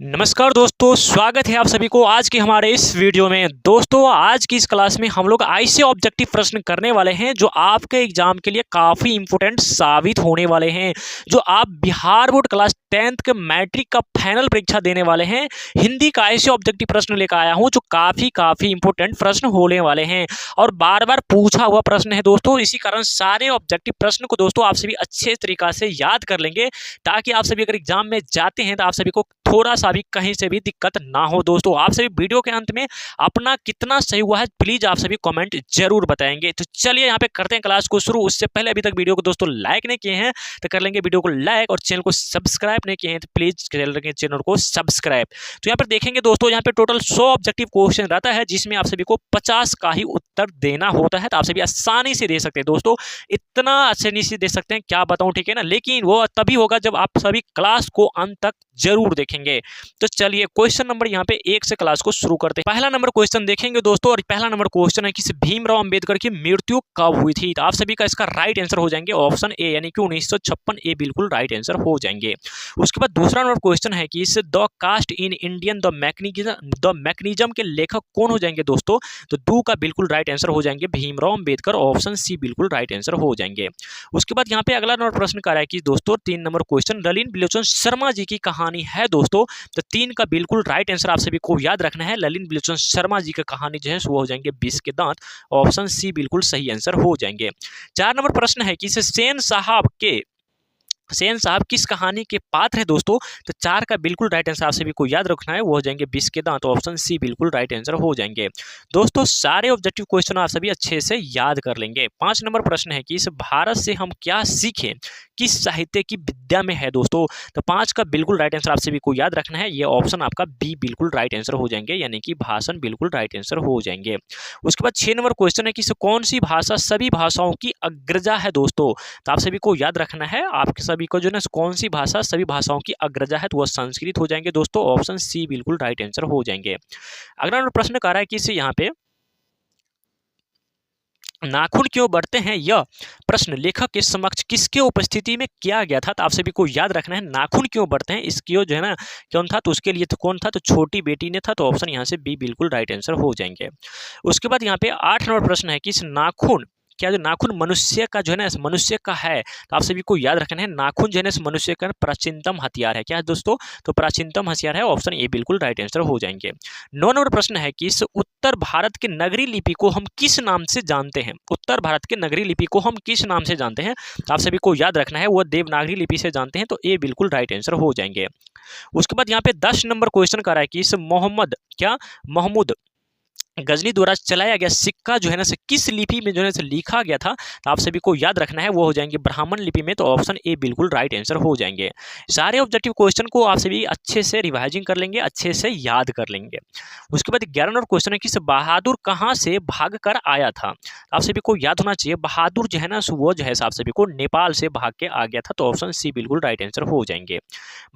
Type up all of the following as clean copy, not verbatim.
नमस्कार दोस्तों, स्वागत है आप सभी को आज के हमारे इस वीडियो में। दोस्तों आज की इस क्लास में हम लोग ऐसे ऑब्जेक्टिव प्रश्न करने वाले हैं जो आपके एग्जाम के लिए काफ़ी इंपॉर्टेंट साबित होने वाले हैं। जो आप बिहार बोर्ड क्लास 10th के मैट्रिक का फाइनल परीक्षा देने वाले हैं, हिंदी का ऐसे ऑब्जेक्टिव प्रश्न लेकर आया हूं जो काफ़ी इंपॉर्टेंट प्रश्न होने वाले हैं और बार बार पूछा हुआ प्रश्न है दोस्तों। इसी कारण सारे ऑब्जेक्टिव प्रश्न को दोस्तों आप सभी अच्छे तरीका से याद कर लेंगे ताकि आप सभी अगर एग्जाम में जाते हैं तो आप सभी को थोड़ा सा भी कहीं से भी दिक्कत ना हो। दोस्तों आप सभी वीडियो के अंत में अपना कितना सही हुआ है प्लीज आप सभी कमेंट जरूर बताएंगे। तो चलिए यहाँ पे करते हैं क्लास को शुरू। उससे पहले अभी तक वीडियो को दोस्तों लाइक नहीं किए हैं तो कर लेंगे वीडियो को लाइक, और चैनल को सब्सक्राइब नहीं किए हैं तो प्लीज कर लेंगे चैनल को सब्सक्राइब। तो यहाँ पर देखेंगे दोस्तों, यहाँ पे टोटल 100 ऑब्जेक्टिव क्वेश्चन रहता है जिसमें आप सभी को 50 का ही उत्तर देना होता है। तो आप सभी आसानी से दे सकते हैं दोस्तों, इतना आसानी से दे सकते हैं क्या बताऊं, ठीक है ना। लेकिन वो तभी होगा जब आप सभी क्लास को अंत तक जरूर देखेंगे। तो चलिए क्वेश्चन नंबर यहाँ पे 1 से क्लास को शुरू करते हैं। पहला नंबर क्वेश्चन देखेंगे दोस्तों, और पहला नंबर क्वेश्चन है कि भीमराव अंबेडकर की मृत्यु कब हुई थी। तो आप सभी का इसका राइट आंसर हो जाएंगे ऑप्शन ए, यानी कि 1956। ए बिल्कुल राइट आंसर हो जाएंगे। उसके बाद दूसरा नंबर क्वेश्चन है कि the caste in Indian the mechanism के लेखक कौन हो जाएंगे दोस्तों। तो दो का बिल्कुल राइट आंसर हो जाएंगे भीमराव अंबेडकर, ऑप्शन सी बिल्कुल राइट आंसर हो जाएंगे। उसके बाद यहाँ पे अगला नंबर प्रश्न कर रहा है कि दोस्तों 3 नंबर क्वेश्चन ललित बिलोचन शर्मा जी की कहानी है दोस्तों। तो 3 का बिल्कुल राइट आंसर आप सभी को याद रखना है। ललित बिलोचन शर्मा जी की कहानी जो है वो हो जाएंगे 20 के दांत, ऑप्शन सी बिल्कुल सही आंसर हो जाएंगे। 4 नंबर प्रश्न है कि सेन साहब किस कहानी के पात्र है दोस्तों। तो 4 का बिल्कुल राइट आंसर आप सभी को याद रखना है, वो हो जाएंगे 20 के दांत, ऑप्शन सी बिल्कुल राइट आंसर हो जाएंगे। दोस्तों सारे ऑब्जेक्टिव क्वेश्चन आप सभी अच्छे से याद कर लेंगे। 5 नंबर प्रश्न है कि इस भारत से हम क्या सीखें किस साहित्य की विद्या में है दोस्तों। तो 5 का बिल्कुल राइट आंसर आप सभी को याद रखना है, ये ऑप्शन आपका बी बिल्कुल राइट आंसर हो जाएंगे, यानी कि भाषण बिल्कुल राइट आंसर हो जाएंगे। उसके बाद 6 नंबर क्वेश्चन है कि कौन सी भाषा सभी भाषाओं की अग्रजा है दोस्तों। तो आप सभी को याद रखना है, आपके सभी को जो है कौन सी भाषा सभी भाषाओं की अग्रजा है, तो वह संस्कृत हो जाएंगे दोस्तों, ऑप्शन सी बिल्कुल राइट आंसर हो जाएंगे। अगला प्रश्न कर रहा है कि यहाँ पे नाखून क्यों बढ़ते हैं, यह प्रश्न लेखक के समक्ष किसके उपस्थिति में किया गया था। तो आप सभी को याद रखना है नाखून क्यों बढ़ते हैं, इसकी जो है ना कौन था, तो उसके लिए तो कौन था, तो छोटी बेटी ने था, तो ऑप्शन यहाँ से बी बिल्कुल राइट आंसर हो जाएंगे। उसके बाद यहाँ पे 8 नंबर प्रश्न है कि इस नाखून क्या जो नाखून मनुष्य का जो है ना मनुष्य का है। तो आप सभी को याद रखना है नाखून जो है ना मनुष्य का प्राचीनतम हथियार है। क्या है दोस्तों, तो प्राचीनतम हथियार है, ऑप्शन ए बिल्कुल राइट आंसर हो जाएंगे। 9 नंबर प्रश्न है कि इस उत्तर भारत के नगरी लिपि को हम किस नाम से जानते हैं। उत्तर भारत के नगरी लिपि को हम किस नाम से जानते हैं, तो आप सभी को याद रखना है वो देवनागरी लिपि से जानते हैं, तो ए बिल्कुल राइट आंसर हो जाएंगे। उसके बाद यहाँ पे 10 नंबर क्वेश्चन कर रहा है कि इस महमूद गजनी द्वारा चलाया गया सिक्का जो है ना किस लिपि में जो है लिखा गया था। तो आप सभी को याद रखना है वो हो जाएंगे ब्राह्मण लिपि में, तो ऑप्शन ए बिल्कुल राइट आंसर हो जाएंगे। सारे ऑब्जेक्टिव क्वेश्चन को आप सभी अच्छे से रिवाइजिंग कर लेंगे, अच्छे से याद कर लेंगे। उसके बाद 11 नंबर क्वेश्चन है कि बहादुर कहाँ से भाग कर आया था। आप सभी को याद होना चाहिए बहादुर जो है ना वो जो है आप सभी को नेपाल से भाग के आ गया था, तो ऑप्शन सी बिल्कुल राइट आंसर हो जाएंगे।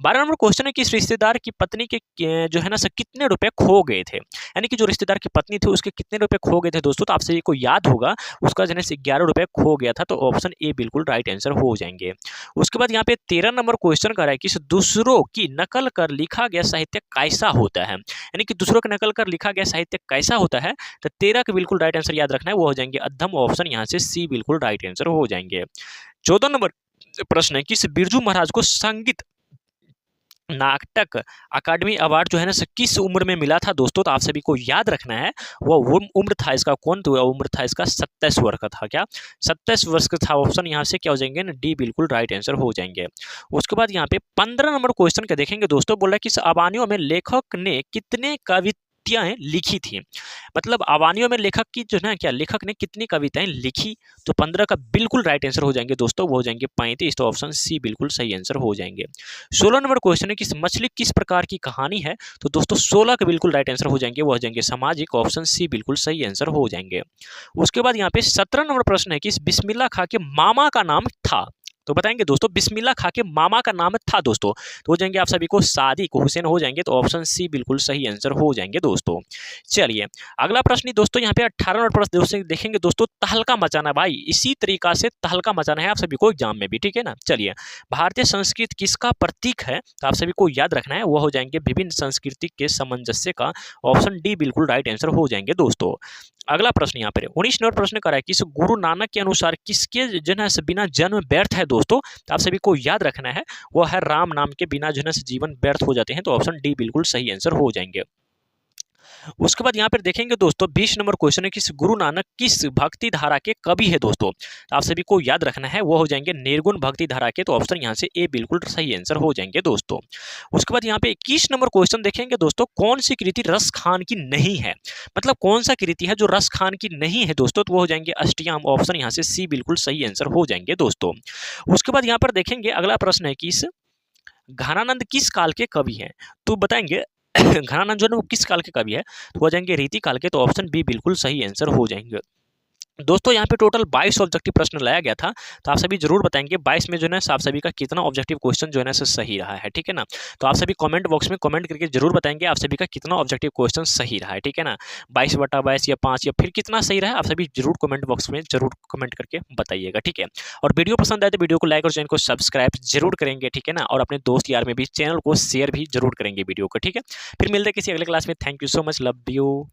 12 नंबर क्वेश्चन है कि रिश्तेदार की पत्नी के जो है ना कितने रुपए खो गए थे, यानी कि जो रिश्तेदार की पत्नी थी उसके कितने रुपए खो गए थे दोस्तों। तो आपसे ये को याद होगा उसका जो है 11 रुपए खो गया था, तो ऑप्शन ए बिल्कुल राइट आंसर हो जाएंगे। उसके बाद यहाँ पे 13 नंबर क्वेश्चन कर रहा है कि दूसरों की नकल कर लिखा गया साहित्य कैसा होता है, यानी कि दूसरों की नकल कर लिखा गया साहित्य कैसा होता है। तो 13 का बिल्कुल राइट आंसर याद रखना है, वो हो जाएंगे अधम, ऑप्शन यहाँ से सी बिल्कुल राइट आंसर हो जाएंगे। 14 नंबर प्रश्न है कि बिरजू महाराज को संगीत नाटक अकादमी अवार्ड जो है ना किस उम्र में मिला था दोस्तों। तो आप सभी को याद रखना है वो उम्र था इसका कौन, तो उम्र था इसका 27 वर्ष का था। क्या 27 वर्ष का था, ऑप्शन यहाँ से क्या हो जाएंगे ना डी बिल्कुल राइट आंसर हो जाएंगे। उसके बाद यहाँ पे 15 नंबर क्वेश्चन का देखेंगे दोस्तों, बोल रहा है कि अवानियों में लेखक ने कितने कविताएं लिखी थी। मतलब अवानियों में लेखक की जो है क्या लेखक ने कितनी कविताएं लिखी। तो 15 का बिल्कुल राइट आंसर हो जाएंगे दोस्तों, वो हो जाएंगे 35, तो ऑप्शन सी बिल्कुल सही आंसर हो जाएंगे। 16 नंबर क्वेश्चन है कि मछली किस प्रकार की कहानी है। तो दोस्तों 16 का बिल्कुल राइट आंसर हो जाएंगे, वो हो जाएंगे सामाजिक, ऑप्शन सी बिल्कुल सही आंसर हो जाएंगे। उसके बाद यहाँ पे 17 नंबर प्रश्न है कि बिस्मिल्लाह खां के मामा का नाम था। तो बताएंगे दोस्तों बिस्मिल्लाह खां के मामा का नाम था दोस्तों, तो हो जाएंगे आप सभी को सादिक हुसैन हो जाएंगे, तो ऑप्शन सी बिल्कुल सही आंसर हो जाएंगे दोस्तों। चलिए अगला प्रश्न दोस्तों यहाँ पे 18 नंबर प्रश्न दोस्तों देखेंगे दोस्तों, तहलका मचाना भाई, इसी तरीका से तहलका मचाना है आप सभी को एग्जाम में भी, ठीक है ना। चलिए भारतीय संस्कृति किसका प्रतीक है, तो आप सभी को याद रखना है, वो हो जाएंगे विभिन्न संस्कृति के सामंजस्य का, ऑप्शन डी बिल्कुल राइट आंसर हो जाएंगे दोस्तों। अगला प्रश्न यहाँ पर 19 नंबर प्रश्न करा है कि गुरु नानक के अनुसार किसके जो है बिना जन्म व्यर्थ है दोस्तों, तो आप सभी को याद रखना है, वो है राम नाम के बिना जो है जीवन व्यर्थ हो जाते हैं, तो ऑप्शन डी बिल्कुल सही आंसर हो जाएंगे। उसके बाद यहाँ पर देखेंगे दोस्तों 20 नंबर क्वेश्चन है कि गुरु नानक किस भक्ति धारा के कवि है दोस्तों, तो आप सभी को याद रखना है, वो हो जाएंगे निर्गुण भक्ति धारा के, तो ऑप्शन यहाँ से ए बिल्कुल सही आंसर हो जाएंगे दोस्तों। उसके बाद यहाँ पे 21 नंबर क्वेश्चन देखेंगे दोस्तों, कौन सी कृति रस खान की नहीं है, मतलब कौन सा कृति है जो रस खान की नहीं है दोस्तों, तो वो हो जाएंगे अष्टयाम, ऑप्शन यहाँ से सी बिल्कुल सही आंसर हो जाएंगे दोस्तों। उसके बाद यहाँ पर देखेंगे अगला प्रश्न है कि घनानंद किस काल के कवि हैं, तो बताएंगे घनानंद जो है वो किस काल के कवि है, तो हो जाएंगे रीति काल के, तो ऑप्शन बी बिल्कुल सही आंसर हो जाएंगे दोस्तों। यहाँ पे टोटल 22 ऑब्जेक्टिव प्रश्न लाया गया था, तो आप सभी जरूर बताएंगे 22 में जो है आप सभी का कितना ऑब्जेक्टिव क्वेश्चन जो है ना सही रहा है, ठीक है ना। तो आप सभी कमेंट बॉक्स में कमेंट करके जरूर बताएंगे आप सभी का कितना ऑब्जेक्टिव क्वेश्चन सही रहा है, ठीक है ना, 22/22 या 5 या फिर कितना सही रहा है, आप सभी जरूर कमेंट बॉक्स में जरूर कमेंट करके बताइएगा, ठीक है। और वीडियो पसंद आए तो वीडियो को लाइक और चैनल को सब्सक्राइब जरूर करेंगे, ठीक है ना, और अपने दोस्त यार में भी चैनल को शेयर भी जरूर करेंगे वीडियो को, ठीक है। फिर मिलते हैं किसी अगले क्लास में, thank you so much, love you.